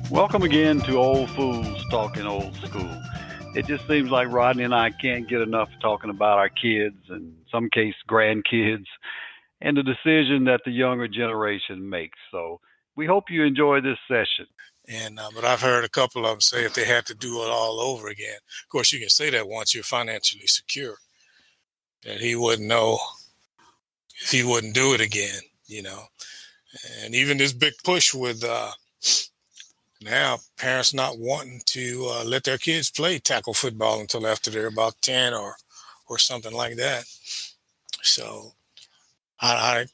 Welcome again to Old Fools Talking Old School. It just seems like Rodney and I can't get enough talking about our kids and in some case grandkids and the decision that the younger generation makes. So we hope you enjoy this session. And but I've heard a couple of them say if they had to do it all over again. Of course, you can say that once you're financially secure, that he wouldn't know if he wouldn't do it again, you know. And even this big push with now parents not wanting to let their kids play tackle football until after they're about 10 or something like that. So I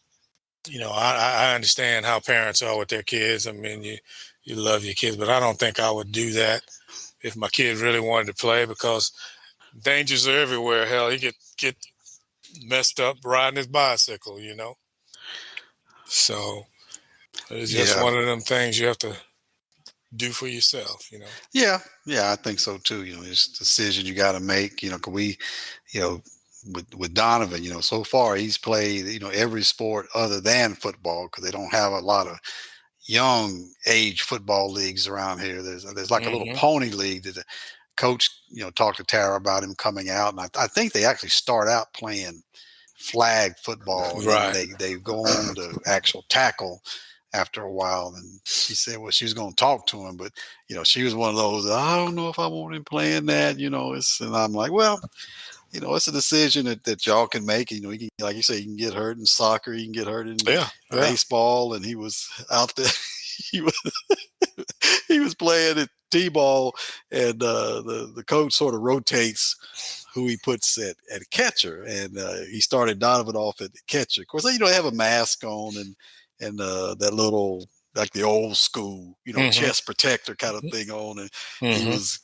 understand how parents are with their kids. I mean, you love your kids, but I don't think I would do that if my kid really wanted to play, because dangers are everywhere. Hell, he could get messed up riding his bicycle, you know. So it's just one of them things you have to do for yourself, you know. Yeah, I think so too. You know, it's a decision you got to make. You know, 'cause we, you know, with Donovan, you know, so far he's played, you know, every sport other than football, because they don't have a lot of young age football leagues around here. There's like a little pony league that the coach, you know, talked to Tara about him coming out, and I think they actually start out playing flag football, right? And they go on to actual tackle after a while. And she said, well, she was going to talk to him, but you know, she was one of those, I don't know if I want him playing that, you know. And I'm like, well, you know, it's a decision that y'all can make. You know, you can, like you say, you can get hurt in soccer, you can get hurt in baseball, and he was out there. he was playing at t-ball, and the coach sort of rotates who he puts at catcher, and he started Donovan off at catcher. Of course, you know, they have a mask on and that little, like the old school, you know, chest protector kind of thing on, and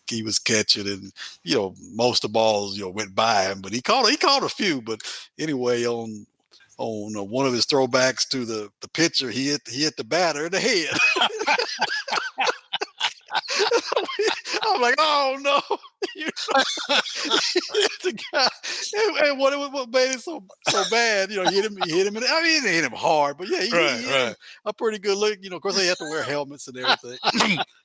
he was catching, and you know, most of the balls, you know, went by him, but he caught a few. But anyway, on one of his throwbacks to the pitcher, he hit the batter in the head. I'm like, oh no! The guy, and what made it so bad? You know, he hit him. I mean, he didn't hit him hard, but yeah, he hit him a pretty good look. You know, of course they have to wear helmets and everything.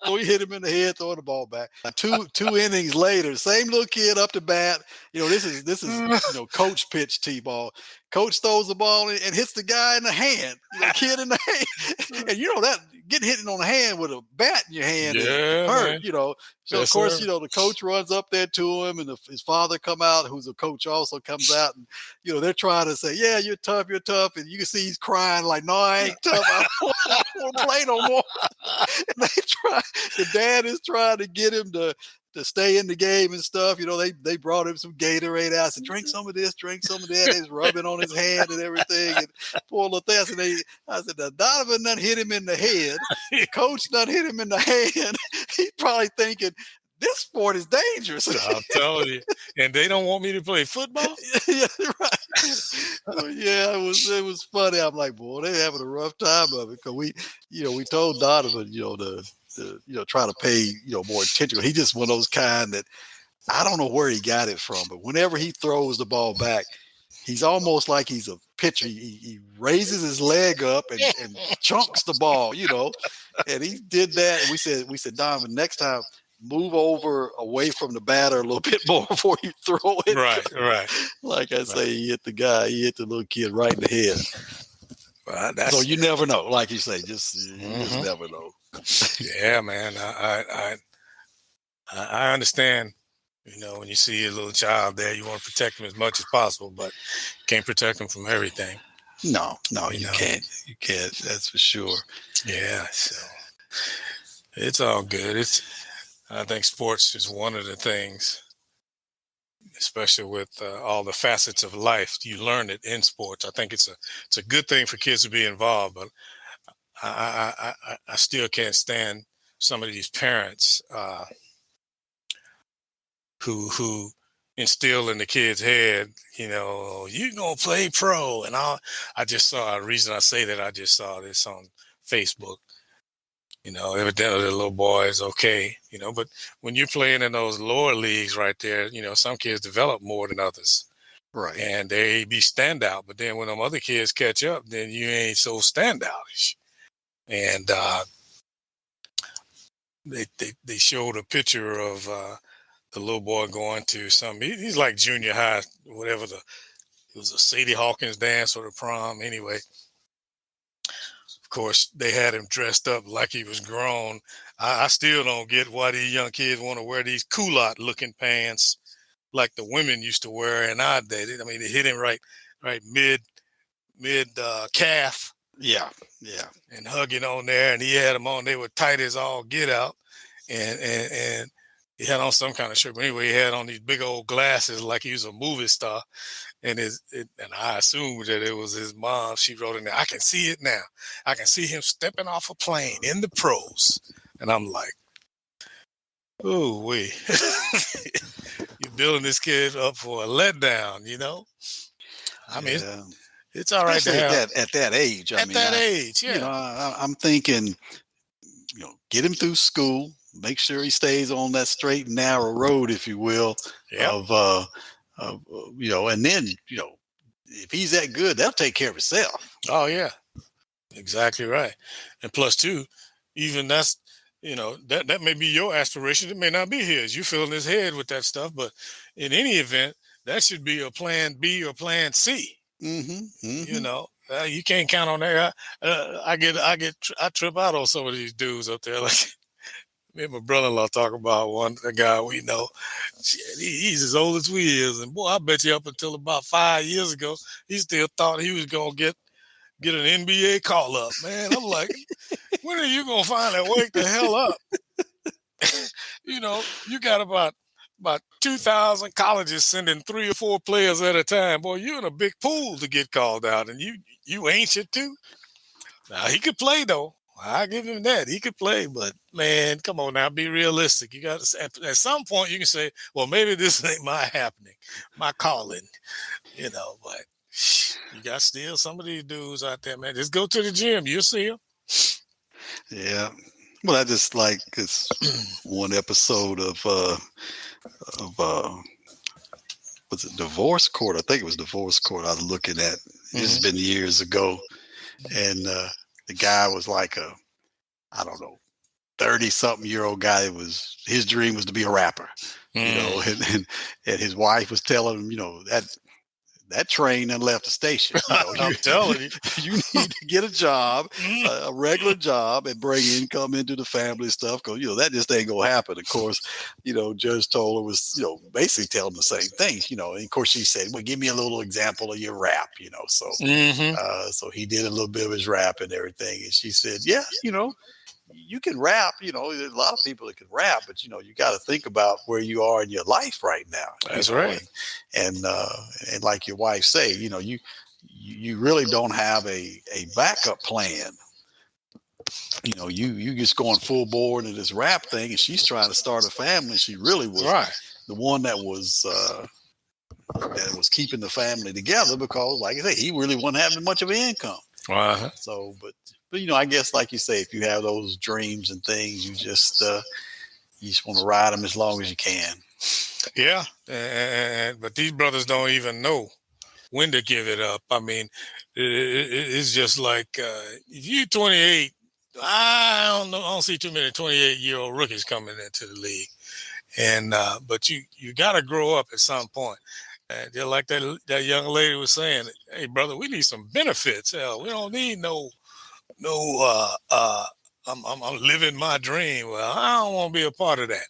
So he hit him in the head, throwing the ball back. Two innings later, same little kid up to bat. You know, this is you know, coach pitch t-ball. Coach throws the ball and hits the guy in the hand. The kid in the hand, and you know that getting hit on the hand with a bat in your hand is hurt. Man. You know, so yes, of course, you know, the coach runs up there to him, and his father come out, who's a coach, also comes out, and you know, they're trying to say, "Yeah, you're tough, and you can see he's crying like, "No, I ain't tough. I don't want to play no more." And the dad is trying to get him to stay in the game and stuff. You know, they brought him some Gatorade out, said, drink some of this, drink some of that. He's rubbing on his hand and everything. And poor little thing. I said, now Donovan done hit him in the head. The coach done hit him in the hand. He's probably thinking, this sport is dangerous. I'm telling you. And they don't want me to play football? Yeah, right. So, yeah, it was funny. I'm like, boy, they're having a rough time of it. Because we told Donovan, you know, to you know, try to pay, you know, more attention. He's just one of those kind that I don't know where he got it from, but whenever he throws the ball back, he's almost like he's a pitcher. He raises his leg up and chunks the ball, you know. And he did that. And we said, Donovan, next time move away from the batter a little bit more before you throw it. Right. Like I say, he hit the little kid right in the head. So you never know. Like you say, you just never know. Yeah, man. I understand. You know, when you see a little child there, you want to protect him as much as possible, but you can't protect him from everything. No, you can't. You can't. That's for sure. Yeah, so it's all good. I think sports is one of the things, especially with all the facets of life. You learn it in sports. I think it's a good thing for kids to be involved, but I still can't stand some of these parents who instill in the kid's head, you know, you're gonna play pro. And I just saw a reason I say that. I just saw this on Facebook. Evidently the little boy is okay, but when you're playing in those lower leagues right there, some kids develop more than others. Right. And they be standout, but then when them other kids catch up, then you ain't so standoutish. And they showed a picture of the little boy going to he's like junior high, whatever it was a Sadie Hawkins dance or the prom. Anyway, of course, they had him dressed up like he was grown. I still don't get why these young kids want to wear these culotte looking pants like the women used to wear in our day. I mean, they hit him right mid calf. Yeah. And hugging on there, and he had them on. They were tight as all get out, and he had on some kind of shirt. But anyway, he had on these big old glasses like he was a movie star. And I assumed that it was his mom. She wrote in there, "I can see it now. I can see him stepping off a plane in the pros." And I'm like, "Oh, wait." You're building this kid up for a letdown, I mean, it's all right to have at that age. At that age, yeah. I'm thinking, get him through school, make sure he stays on that straight and narrow road, if you will, of and then, if he's that good, they'll take care of himself. Oh yeah, exactly right. And plus too, even that's, that may be your aspiration. It may not be his. You fill in his head with that stuff, but in any event, that should be a plan B or plan C. You can't count on that. I trip out on some of these dudes up there. Like me and my brother-in-law talk about a guy we know. He's as old as we is, and boy, I bet you up until about 5 years ago, he still thought he was gonna get an NBA call up. Man, I'm like, when are you gonna finally wake the hell up? You got about 2,000 colleges sending 3 or 4 players at a time. Boy, you're in a big pool to get called out, and you ancient too. Now he could play though. I give him that. He could play, but man, come on now, be realistic. You got to at some point you can say, well, maybe this ain't my calling, But you got still some of these dudes out there, man. Just go to the gym, you'll see them. Yeah. Well, I just like this one episode of was it Divorce Court? I think it was Divorce Court I was looking at. This has been years ago. And the guy was like a, I don't know, 30-something-year-old guy. His dream was to be a rapper, and his wife was telling him, that train done left the station. I'm telling you. You need to get a job, a regular job, and bring income into the family stuff. Because, that just ain't going to happen. Of course, Judge Toller was, basically telling the same thing, and of course she said, well, give me a little example of your rap, so, so he did a little bit of his rap and everything. And she said, yeah, you can rap, there's a lot of people that can rap, but you got to think about where you are in your life right now. That's right. And like your wife say, you really don't have a backup plan. You just going full bore into this rap thing, and she's trying to start a family. She really was the one that was keeping the family together, because like I say, he really wasn't having much of an income. So, but I guess like you say, if you have those dreams and things, you just want to ride them as long as you can. Yeah, but these brothers don't even know when to give it up. I mean, it's just like if you're 28, I don't see too many 28-year-old rookies coming into the league, and but you got to grow up at some point. Just like that young lady was saying, hey brother, we need some benefits. Hell, we don't need no. I'm living my dream. Well, I don't want to be a part of that.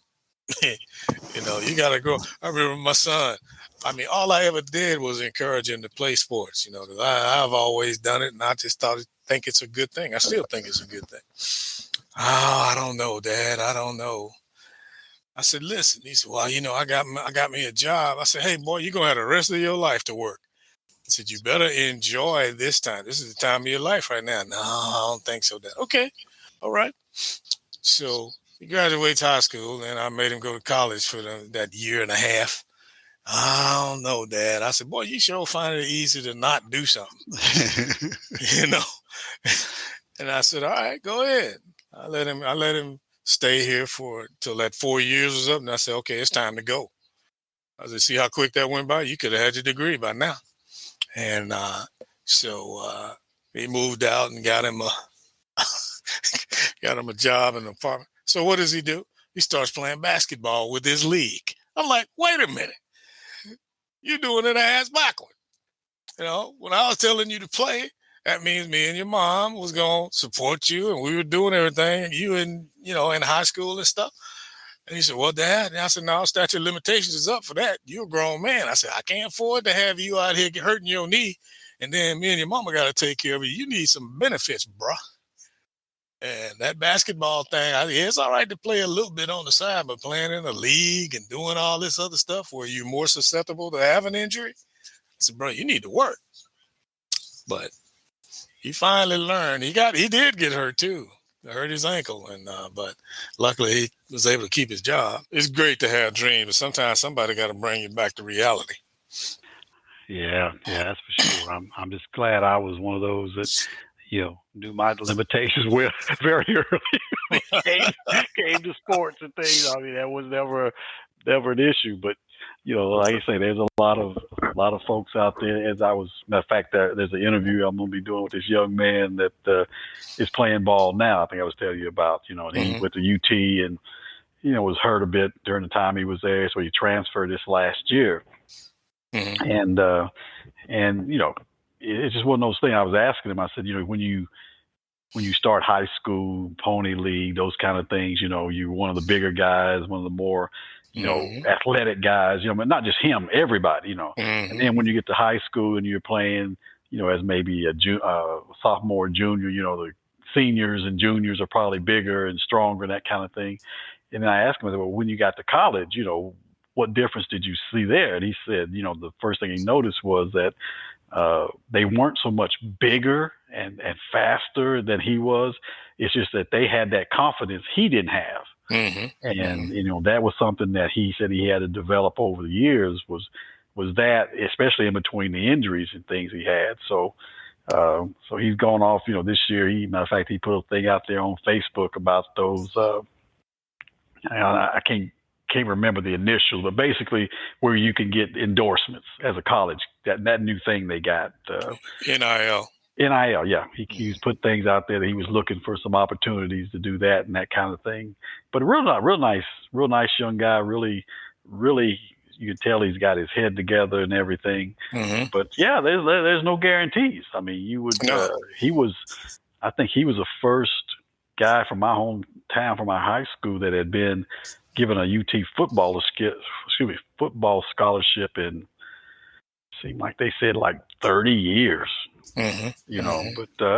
You got to grow. I remember my son. I mean, all I ever did was encourage him to play sports, because I've always done it, and I just think it's a good thing. I still think it's a good thing. Oh, I don't know, Dad. I don't know. I said, listen. He said, well, I got me a job. I said, hey, boy, you're going to have the rest of your life to work. I said, you better enjoy this time. This is the time of your life right now. No, I don't think so, Dad. Okay. All right. So he graduates high school, and I made him go to college for that year and a half. I don't know, Dad. I said, boy, you sure find it easy to not do something. And I said, all right, go ahead. I let him stay here till that 4 years was up, and I said, okay, it's time to go. I said, see how quick that went by? You could have had your degree by now. And so he moved out and got him a got him a job in an apartment. So what does he do? He starts playing basketball with his league. I'm like, wait a minute, you're doing it ass backward. When I was telling you to play, that means me and your mom was gonna support you, and we were doing everything. You in high school and stuff. And he said, well, Dad. And I said, no, statute of limitations is up for that. You're a grown man. I said, I can't afford to have you out here hurting your knee. And then me and your mama got to take care of you. You need some benefits, bruh. And that basketball thing, it's all right to play a little bit on the side, but playing in a league and doing all this other stuff where you're more susceptible to have an injury, I said, bro, you need to work. But he finally learned. He did get hurt too. Hurt his ankle, but luckily he was able to keep his job. It's great to have dreams, but sometimes somebody got to bring you back to reality. Yeah, that's for sure. I'm just glad I was one of those that knew my limitations very early. came to sports and things. I mean, that was never an issue. But like I say, there's a lot of folks out there. Matter of fact, there's an interview I'm going to be doing with this young man that is playing ball now. I think I was telling you about. And he went to UT and was hurt a bit during the time he was there, so he transferred this last year. And it's just one of those things. I was asking him. I said, when you start high school, pony league, those kind of things, you're one of the bigger guys, one of the more athletic guys, but not just him, everybody, And then when you get to high school and you're playing, as maybe a sophomore, junior, the seniors and juniors are probably bigger and stronger and that kind of thing. And then I asked him, well, when you got to college, what difference did you see there? And he said, the first thing he noticed was that they weren't so much bigger and faster than he was. It's just that they had that confidence he didn't have. And that was something that he said he had to develop over the years was that, especially in between the injuries and things he had. So he's gone off, this year. Matter of fact, he put a thing out there on Facebook about those. I can't remember the initials, but basically where you can get endorsements as a college. That new thing they got. NIL. NIL, yeah. He's put things out there that he was looking for some opportunities to do that and that kind of thing. But real nice young guy. Really, you can tell he's got his head together and everything. But yeah, there's no guarantees. I mean, you would. No. I think he was the first guy from my hometown, from my high school, that had been given a UT football scholarship in, seemed like they said, like 30 years. But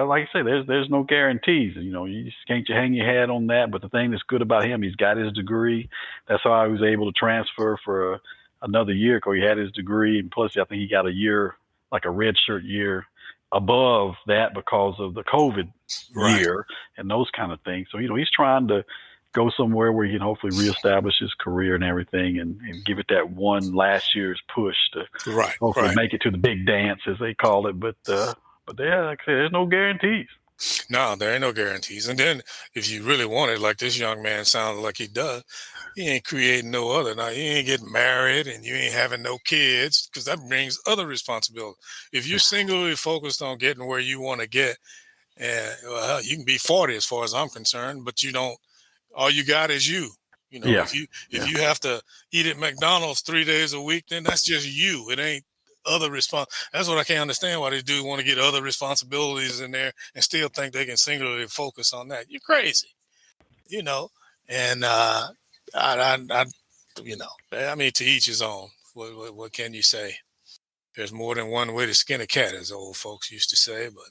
like I say, there's no guarantees. You just can't hang your hat on that. But the thing that's good about him, he's got his degree. That's how he was able to transfer for another year, because he had his degree, and plus I think he got a year, like a redshirt year, above that because of the COVID year and those kind of things. So he's trying to go somewhere where he can hopefully reestablish his career and everything, and give it that one last year's push to hopefully make it to the big dance, as they call it. But yeah, like I said, there's no guarantees. No, there ain't no guarantees. And then if you really want it, like this young man sounds like he does, he ain't creating no other. Now, you ain't getting married and you ain't having no kids, because that brings other responsibility. If you're singularly focused on getting where you want to get, you can be 40 as far as I'm concerned, but you don't. All you got is you. If you have to eat at McDonald's 3 days a week, then that's just you. It ain't other That's what I can't understand, why these dudes want to get other responsibilities in there and still think they can singularly focus on that. You're crazy, And I mean, to each his own. What can you say? There's more than one way to skin a cat, as old folks used to say. But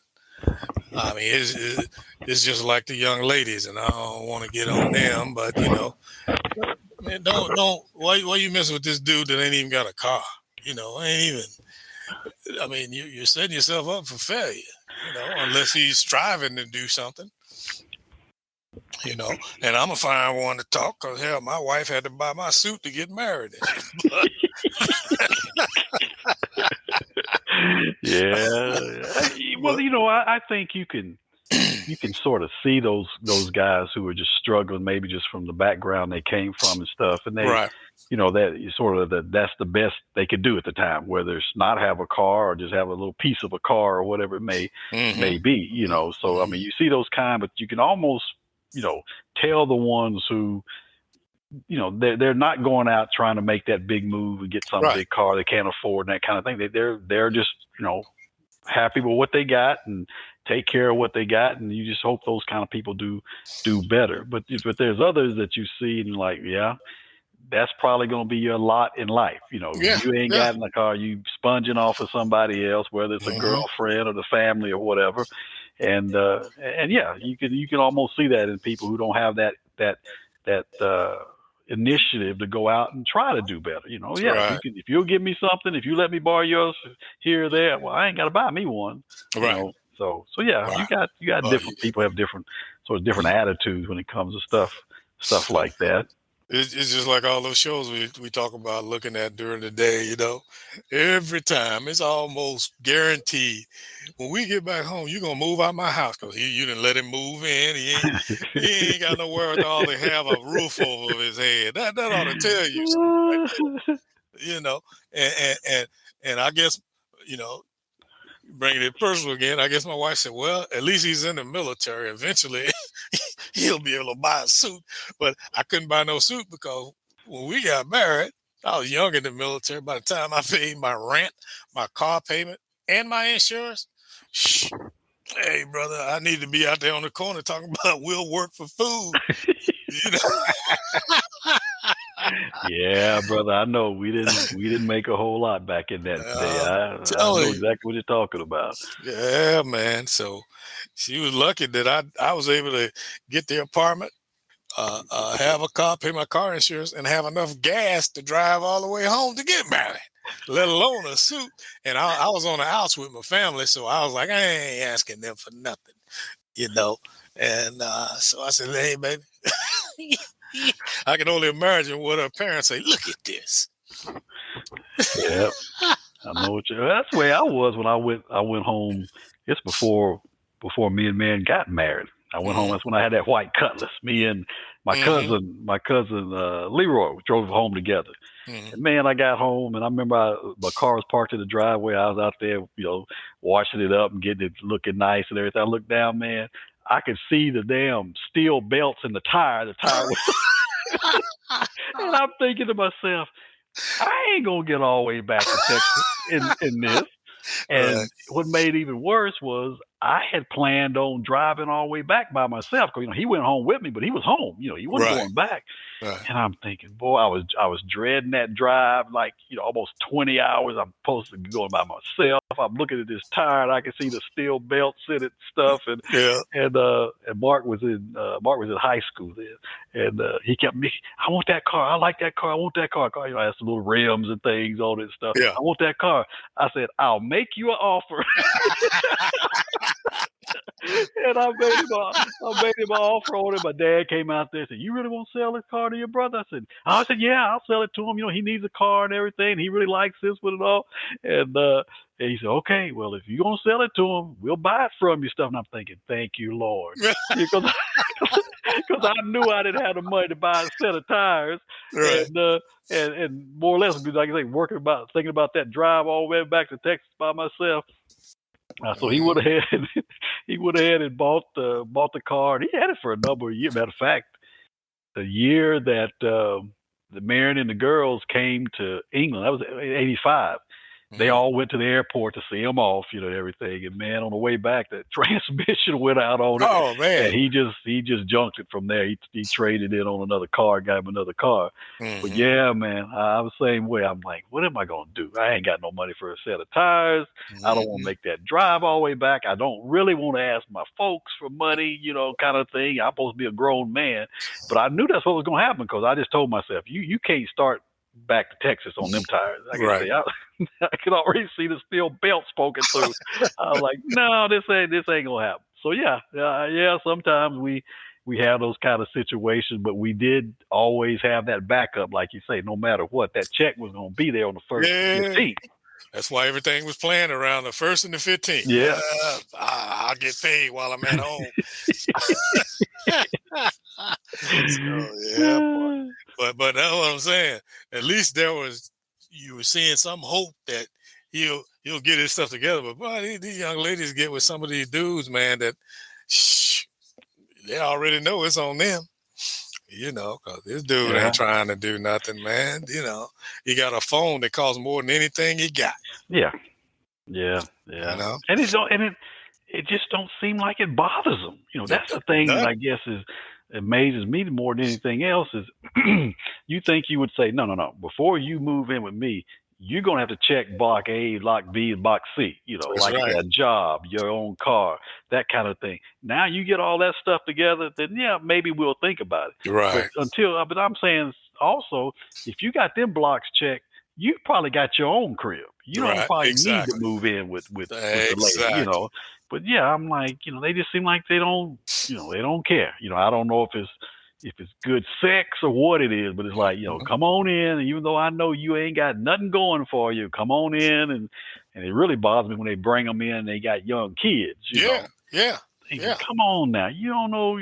I mean, it's just like the young ladies, and I don't want to get on them, but man, don't. Why you messing with this dude that ain't even got a car? Ain't even. I mean, you're setting yourself up for failure. Unless he's striving to do something. And I'm gonna find one to talk, because hell, my wife had to buy my suit to get married. Yeah. Well, I think you can you can sort of see those guys who are just struggling, maybe just from the background they came from and stuff, and they, Right. that sort of that's the best they could do at the time, whether it's not have a car or just have a little piece of a car or whatever it may be, So I mean, you see those kind, but you can almost, tell the ones who, they're not going out trying to make that big move and get some Right. big car they can't afford and that kind of thing. They're just, happy with what they got and take care of what they got, and you just hope those kind of people do better. But there's others that you see and like, yeah, that's probably going to be your lot in life. Yeah. You ain't got in the car, you sponging off of somebody else, whether it's a girlfriend or the family or whatever. And yeah, you can almost see that in people who don't have that initiative to go out and try to do better. Yeah, Right. if you'll give me something, if you let me borrow yours here or there, well, I ain't got to buy me one. Right. So yeah, Right. you got different people have different attitudes when it comes to stuff like that. It's just like all those shows we talk about looking at during the day, every time it's almost guaranteed. When we get back home, you're going to move out my house because you didn't let him move in. He ain't got nowhere to have a roof over his head. That ought to tell you something right there, and I guess, bringing it personal again, I guess my wife said, well, at least he's in the military. Eventually, he'll be able to buy a suit. But I couldn't buy no suit because when we got married, I was young in the military. By the time I paid my rent, my car payment, and my insurance, hey, brother, I need to be out there on the corner talking about we'll work for food. Yeah, brother, I know we didn't make a whole lot back in that day. I know exactly what you're talking about. Yeah, man. So she was lucky that I was able to get the apartment, have a car, pay my car insurance, and have enough gas to drive all the way home to get married, let alone a suit. And I was on the outs with my family, so I was like, I ain't asking them for nothing, And so I said, hey, baby. I can only imagine what her parents say. Look at this. Yeah, I know that's the way I was when I went home. It's before me and man got married. I went home. That's when I had that white Cutlass. Me and my cousin Leroy drove home together. And man, I got home and I remember my car was parked in the driveway. I was out there, washing it up and getting it looking nice and everything. I looked down, man. I could see the damn steel belts in the tire. The tire was, and I'm thinking to myself, I ain't gonna get all the way back to Texas in this. And what made it even worse was I had planned on driving all the way back by myself because he went home with me, but he was home. He wasn't going back. Right. And I'm thinking, boy, I was dreading that drive, like almost 20 hours. I'm supposed to be going by myself. I'm looking at this tire, and I can see the steel belts in it and stuff. And Mark was in high school then, and he kept me. I want that car. I like that car. I want that car. I had some little rims and things on it and stuff. Yeah. I want that car. I said, I'll make you an offer. And I made him an offer on it. My dad came out there and said, you really want to sell this car to your brother? I said, yeah, I'll sell it to him. He needs a car and everything. He really likes this with it all. And he said, okay, well, if you're going to sell it to him, we'll buy it from you stuff. And I'm thinking, thank you, Lord. Because I knew I didn't have the money to buy a set of tires. Right. And more or less, like I say, thinking about that drive all the way back to Texas by myself. So he would have had and bought the car, and he had it for a number of years. Matter of fact, the year that the Marion and the girls came to England, that was '85. They all went to the airport to see him off, everything. And man, on the way back, the transmission went out on it. Oh man! And he just junked it from there. He traded it on another car, got him another car. But yeah, man, I was the same way. I'm like, what am I gonna do? I ain't got no money for a set of tires. I don't want to make that drive all the way back. I don't really want to ask my folks for money, kind of thing. I'm supposed to be a grown man, but I knew that's what was gonna happen because I just told myself, you can't start back to Texas on them tires. I can say I could already see the steel belts poking through. I was like, no, this ain't gonna happen. So yeah. Sometimes we have those kind of situations, but we did always have that backup, like you say. No matter what, that check was gonna be there on the first 15th. That's why everything was planned around the 1st and the 15th. Yeah. I'll get paid while I'm at home. So yeah, but that's what I'm saying. At least you were seeing some hope that he'll get his stuff together. But boy, these young ladies get with some of these dudes, man, that they already know it's on them. Because this dude ain't trying to do nothing, man. He got a phone that costs more than anything he got. Yeah. And it just don't seem like it bothers them. That's the thing that I guess amazes me more than anything else is you think you would say, no. Before you move in with me, you're going to have to check block A, block B, and block C, a job, your own car, that kind of thing. Now you get all that stuff together, then maybe we'll think about it. Right. But I'm saying also, if you got them blocks checked, you probably got your own crib. You don't probably need to move in with the lady, But I'm like, they just seem like they don't care. I don't know if it's good sex or what it is, but it's like, come on in. And even though I know you ain't got nothing going for you, come on in. And it really bothers me when they bring them in and they got young kids. Yeah. Come on now. You don't know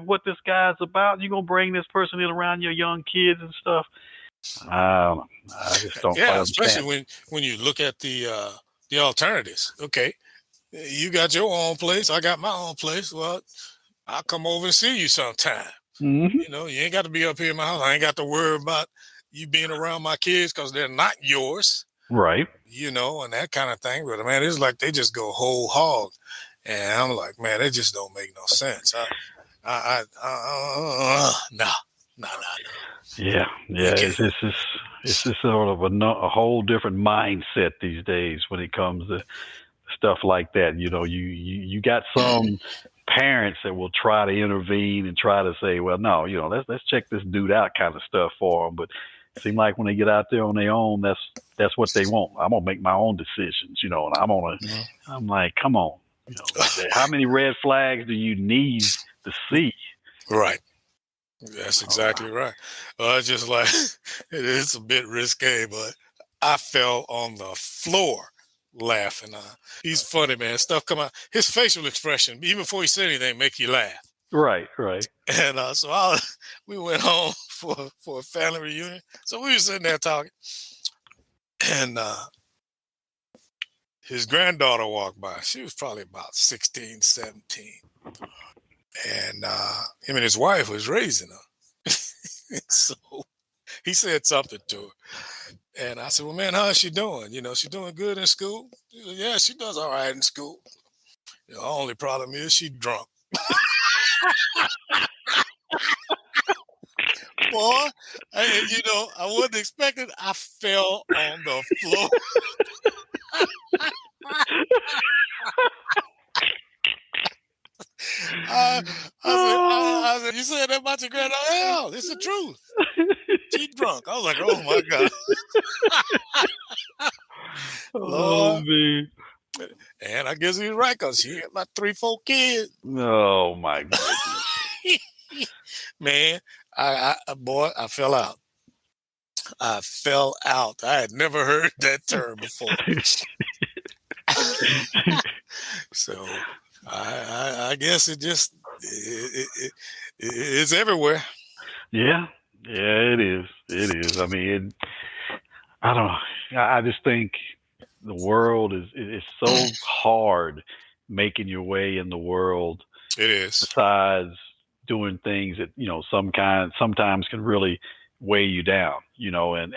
what this guy's about. You're going to bring this person in around your young kids and stuff. I just don't. Yeah, especially when you look at the alternatives. Okay, you got your own place. I got my own place. Well, I'll come over and see you sometime. Mm-hmm. You ain't got to be up here in my house. I ain't got to worry about you being around my kids because they're not yours. Right. And that kind of thing. But man, it's like they just go whole hog, and I'm like, man, it just don't make no sense. No. Yeah. It's just sort of a whole different mindset these days when it comes to stuff like that. You got some parents that will try to intervene and try to say, well, no, let's check this dude out, kind of stuff for them. But it seems like when they get out there on their own, that's what they want. I'm gonna make my own decisions, and I'm like, come on, how many red flags do you need to see? Right. That's exactly right. It's just like it's a bit risque, but I fell on the floor laughing. He's funny, man. Stuff come out. His facial expression, even before he said anything, make you laugh. Right. And so we went home for a family reunion. So we were sitting there talking, and his granddaughter walked by. She was probably about 16, 17. And him and his wife was raising her. So he said something to her. And I said, well, man, how's she doing? She doing good in school? He said, yeah, she does all right in school. The only problem is she drunk. Boy, I wasn't expecting. I fell on the floor. I said, you said that about your granddaughter? Hell, it's the truth. She drunk. I was like, oh my God. Lord. Man. And I guess he was right because she had about 3-4 kids. Oh my goodness. Man, I fell out. I fell out. I had never heard that term before. So I guess it just it's everywhere. Yeah, it is. I mean, I don't know. I just think the world is so hard making your way in the world. It is. Besides doing things that sometimes can really weigh you down. And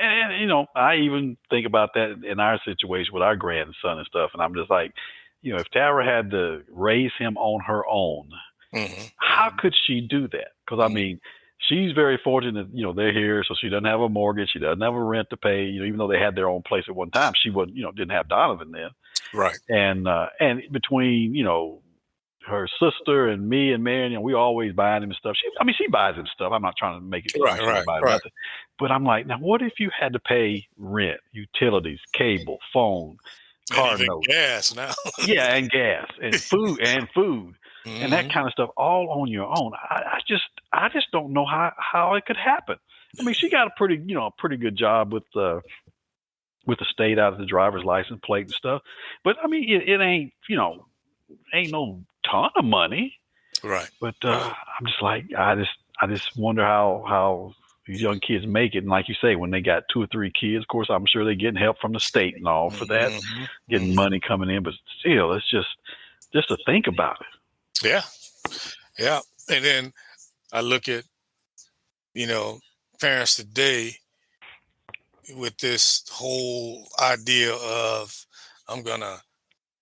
I even think about that in our situation with our grandson and stuff. And I'm just like, if Tara had to raise him on her own, how could she do that? Because I mean, she's very fortunate, they're here, so she doesn't have a mortgage, she doesn't have a rent to pay. Even though they had their own place at one time, she wasn't, didn't have Donovan then. Right. And between her sister and me and Marion, we always buying him stuff. She buys him stuff. I'm not trying to make it right. But I'm like, now what if you had to pay rent, utilities, cable, phone, car notes, gas now? Yeah, and gas and food and that kind of stuff all on your own. I just don't know how it could happen. I mean, she got a pretty good job with with the state out of the driver's license plate and stuff. But I mean, it ain't ain't no ton of money. Right. But Right. I'm just like I just wonder how these young kids make it. And like you say, when they got 2 or 3 kids, of course, I'm sure they're getting help from the state and all for that, getting money coming in. But still, it's just to think about it. Yeah. Yeah. And then I look at, parents today with this whole idea of I'm going to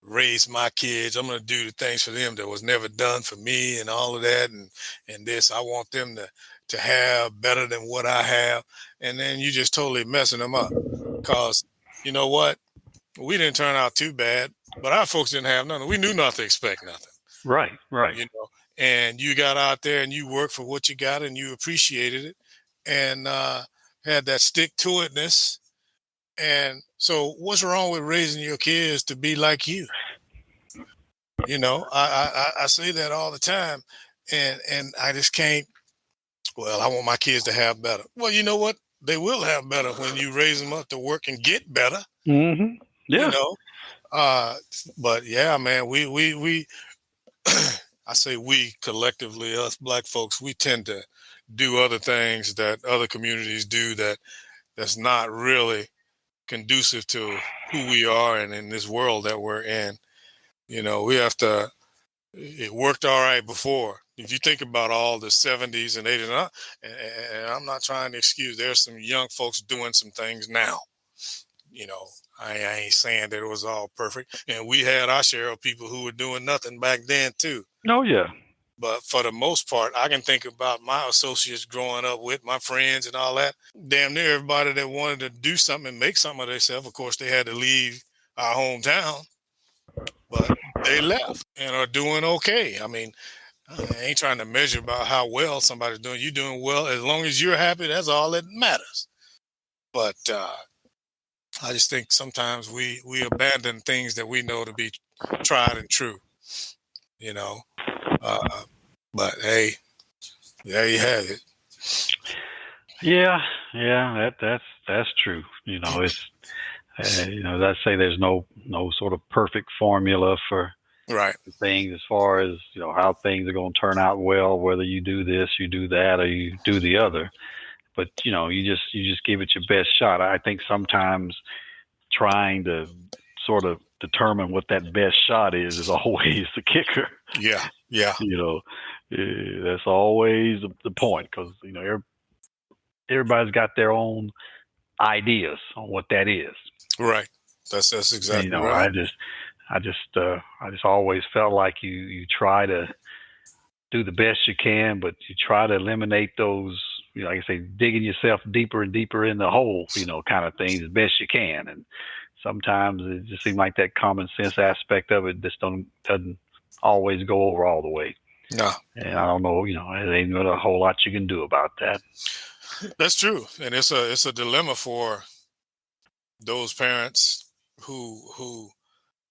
raise my kids. I'm going to do the things for them that was never done for me and all of that. And this, I want them to have better than what I have. And then you just totally messing them up because you know what? We didn't turn out too bad, but our folks didn't have nothing. We knew not to expect nothing. Right. And you got out there and you worked for what you got and you appreciated it and had that stick to itness. And so what's wrong with raising your kids to be like you? I say that all the time and I just can't, well, I want my kids to have better. Well, you know what? They will have better when you raise them up to work and get better. Mm-hmm. Yeah. But yeah, man, we I say we collectively, us black folks, we tend to do other things that other communities do that's not really conducive to who we are and in this world that we're in. We have to, it worked all right before. If you think about all the 70s and 80s, and I'm not trying to excuse, there's some young folks doing some things now. I ain't saying that it was all perfect. And we had our share of people who were doing nothing back then too. Oh, yeah. But for the most part, I can think about my associates growing up with my friends and all that. Damn near everybody that wanted to do something and make something of themselves, of course, they had to leave our hometown. But they left and are doing okay. I mean, I ain't trying to measure about how well somebody's doing. You're doing well. As long as you're happy, that's all that matters. But I just think sometimes we abandon things that we know to be tried and true, but hey, there you have it. Yeah, that's true. It's I say there's no sort of perfect formula for right things as far as how things are going to turn out well, whether you do this, you do that, or you do the other. But you just give it your best shot. I think sometimes trying to sort of determine what that best shot is always the kicker. Yeah. That's always the point because everybody's got their own ideas on what that is. Right. That's exactly right. I just always felt like you try to do the best you can, but you try to eliminate those, like I say, digging yourself deeper and deeper in the hole, kind of things as best you can. And sometimes it just seems like that common sense aspect of it just doesn't always go over all the way. No. And I don't know, there ain't a whole lot you can do about that. That's true. And it's a dilemma for those parents who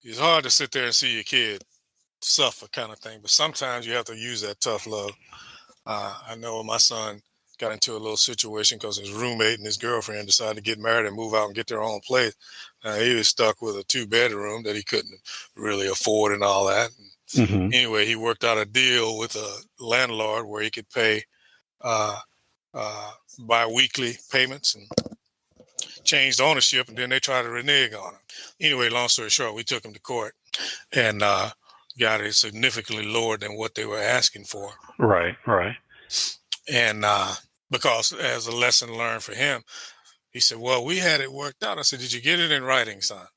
it's hard to sit there and see your kid suffer kind of thing. But sometimes you have to use that tough love. I know my son got into a little situation because his roommate and his girlfriend decided to get married and move out and get their own place. He was stuck with a 2-bedroom that he couldn't really afford and all that. Mm-hmm. Anyway, he worked out a deal with a landlord where he could pay bi-weekly payments and changed ownership, and then they tried to renege on him. Anyway, long story short, we took him to court and got it significantly lower than what they were asking for. Right. And because as a lesson learned for him, he said, well, we had it worked out. I said, did you get it in writing, son?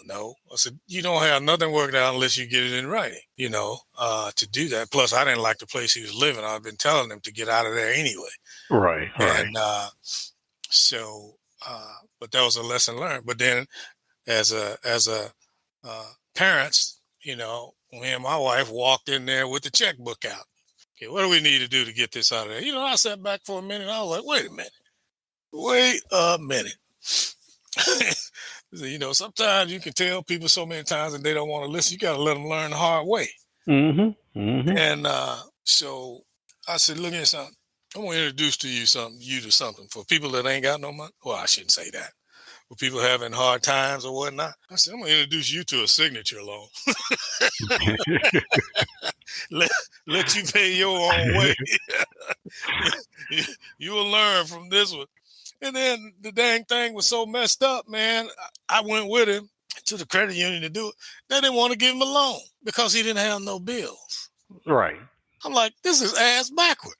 No. I said, you don't have nothing worked out unless you get it in writing, to do that. Plus, I didn't like the place he was living. I've been telling him to get out of there anyway. Right. And but that was a lesson learned. But then as a parents, me and my wife walked in there with the checkbook out. Okay, what do we need to do to get this out of there? I sat back for a minute. I was like, wait a minute. Sometimes you can tell people so many times and they don't want to listen. You got to let them learn the hard way. Mm-hmm. Mm-hmm. And so I said, look at something. I'm going to introduce you to something for people that ain't got no money. Well, I shouldn't say that. with people having hard times or whatnot. I said, I'm going to introduce you to a signature loan. let you pay your own way. You will learn from this one. And then the dang thing was so messed up, man. I went with him to the credit union to do it. They didn't want to give him a loan because he didn't have no bills. Right. I'm like, this is ass backward.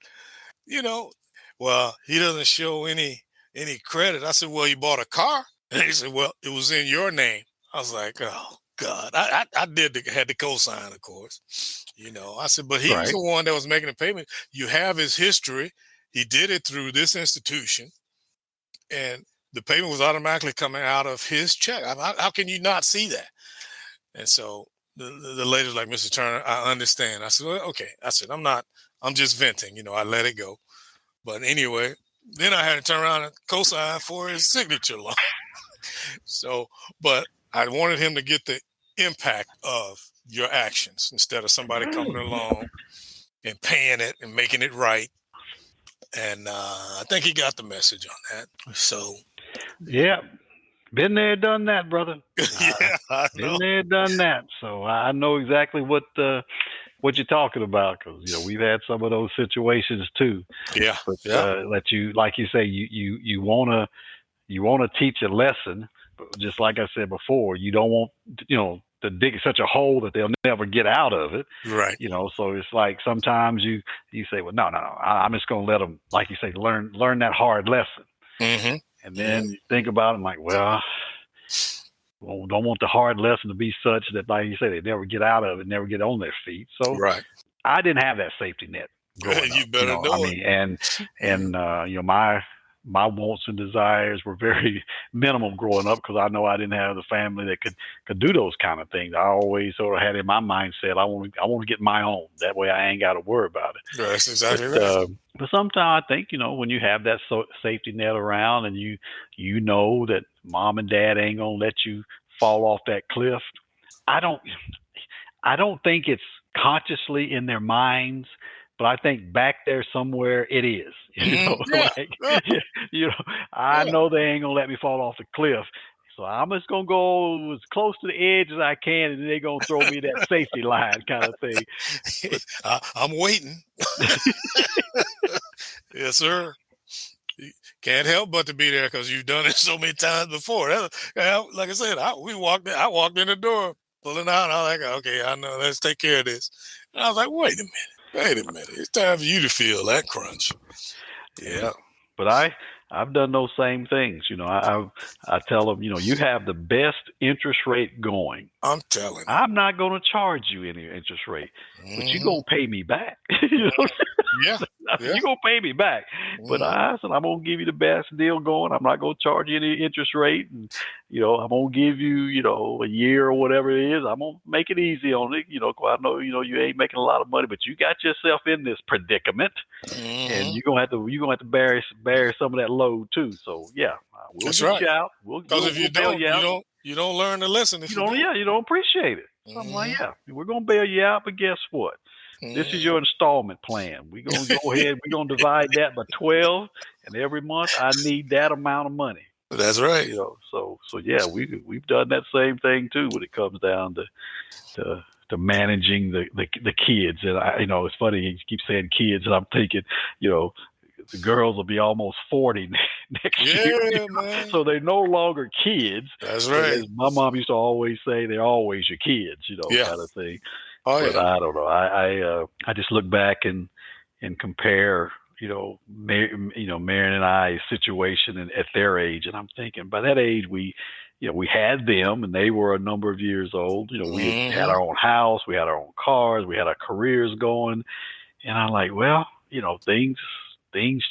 Well, he doesn't show any credit. I said, well, you bought a car? And he said, well, it was in your name. I was like, oh, God. I had the cosign, of course. I said, but he was the one that was making the payment. You have his history. He did it through this institution. And the payment was automatically coming out of his check. How can you not see that? And so the lady's like, Mr. Turner, I understand. I said, well, okay. I said, I'm just venting. I let it go. But anyway, then I had to turn around and co-sign for his signature loan. So, but I wanted him to get the impact of your actions instead of somebody coming along and paying it and making it right. And I think he got the message on that. So, yeah, been there, done that, brother. Yeah, I know. Been there, done that. So I know exactly what you're talking about, because we've had some of those situations too. Yeah, but that you, like you say, you want to teach a lesson, but just like I said before, you don't want to dig such a hole that they'll never get out of it. Right. So it's like sometimes you say, well, no, I'm just going to let them, like you say, learn that hard lesson. Mm-hmm. And then you think about it and like, well, don't want the hard lesson to be such that, like you say, they never get out of it, never get on their feet. So I didn't have that safety net growing you up. Better know it. And my wants and desires were very minimal growing up, because I know I didn't have the family that could do those kind of things. I always sort of had in my mindset, I want to get my own. That way I ain't got to worry about it. That's exactly right. But sometimes I think, when you have that safety net around, and you know that mom and dad ain't gonna let you fall off that cliff. I don't think it's consciously in their minds, but I think back there somewhere it is. I know they ain't gonna let me fall off the cliff, so I'm just gonna go as close to the edge as I can, and they're gonna throw me that safety line kind of thing. I'm waiting. Yes, sir. You can't help but to be there because you've done it so many times before. Like I said, I walked in the door, pulling out, and I was like, okay, I know, let's take care of this. And I was like, wait a minute. It's time for you to feel that crunch. Yeah. But I've done those same things. I tell them, you have the best interest rate going. I'm telling you. I'm not going to charge you any interest rate, but you're going to pay me back. Yeah. You're going to pay me back. But I said, I'm going to give you the best deal going. I'm not going to charge you any interest rate. And, I'm going to give you, a year or whatever it is. I'm going to make it easy on it, 'cause I know, you ain't making a lot of money, but you got yourself in this predicament, and you're going to have to bear some of that load too. So yeah, we'll get you out. Because if you don't learn the lesson. If you don't appreciate it. So I'm like, yeah, we're going to bail you out, but guess what? This is your installment plan. We're going to go ahead. We're going to divide that by 12, and every month I need that amount of money. That's right. So yeah, we've done that same thing too when it comes down to managing the kids. And it's funny, you keep saying kids, and I'm thinking, the girls will be almost 40 next year. Man. So they're no longer kids. That's right. As my mom used to always say, they're always your kids, kind of thing. Oh, but I don't know. I just look back and compare, Marion and I's situation at their age, and I'm thinking by that age we had them, and they were a number of years old. We had our own house, we had our own cars, we had our careers going, and I'm like, well, things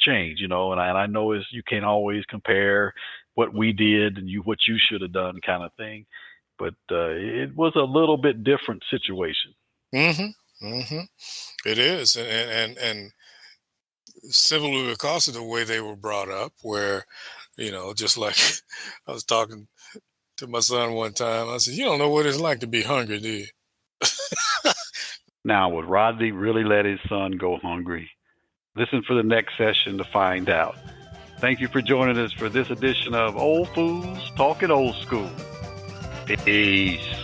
change, and I know you can't always compare what we did and what you should have done, kind of thing. But it was a little bit different situation. It is, and simply because of the way they were brought up, where just like I was talking to my son one time, I said, you don't know what it's like to be hungry, do you? Now, would Rodney really let his son go hungry? Listen for the next session to find out. Thank you for joining us for this edition of Old Fools Talking Old School. Peace.